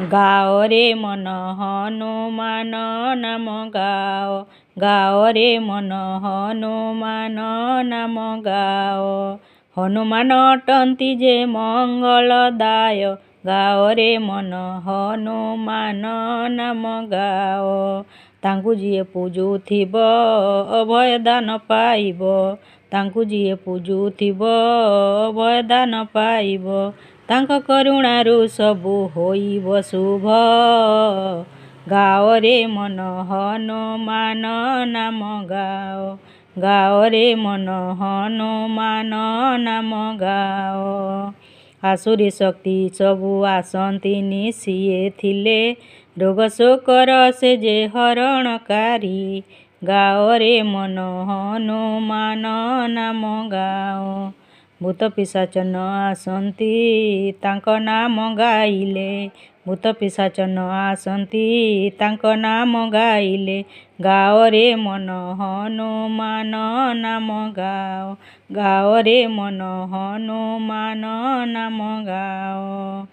ଗାଓ ରେ ମନ ହନୁମାନ ନାମ ଗାଓ, ଗାଓ ରେ ମନ ହନୁମାନ ନାମ ଗାଓ। ହନୁମାନ ଅଟନ୍ତି ଯେ ମଙ୍ଗଳଦାୟ, ଗାଓ ରେ ମନ ହନୁମାନ ନାମ ଗାଓ। ତାଙ୍କୁ ଯିଏ ପୂଜୁଥିବ ଅଭୟ ଦାନ ପାଇବ, ତାଙ୍କୁ ଯିଏ ପୂଜୁଥିବ ଅଭୟ ଦାନ ପାଇବ। ତାଙ୍କ କରୁଣାରୁ ସବୁ ହୋଇବ ଶୁଭ, ଗାଓ ରେ ମନ ହନୁମାନ ନାମ ଗାଓ, ଗାଓ ରେ ମନ ହନୁମାନ ନାମ ଗାଓ। ଆସୁରୀ ଶକ୍ତି ସବୁ ଆସନ୍ତିନି ସିଏ ଥିଲେ, ରୋଗ ଶୋକର ସେ ଯେ ହରଣକାରୀ, ଗାଓ ରେ ମନ ହନୁମାନ ନାମ ଗାଓ। ଭୂତ ପିଶାଚ ନ ଆସନ୍ତି ତାଙ୍କ ନାମ ଗାଇଲେ, ଭୂତ ପିଶାଚ ନ ଆସନ୍ତି ତାଙ୍କ ନାମ ଗାଇଲେ, ଗାଓ ରେ ମନ ହନୁମାନ ନାମ ଗାଓ, ଗାଓ ରେ ମନ ହନୁମାନ ନାମ ଗାଓ।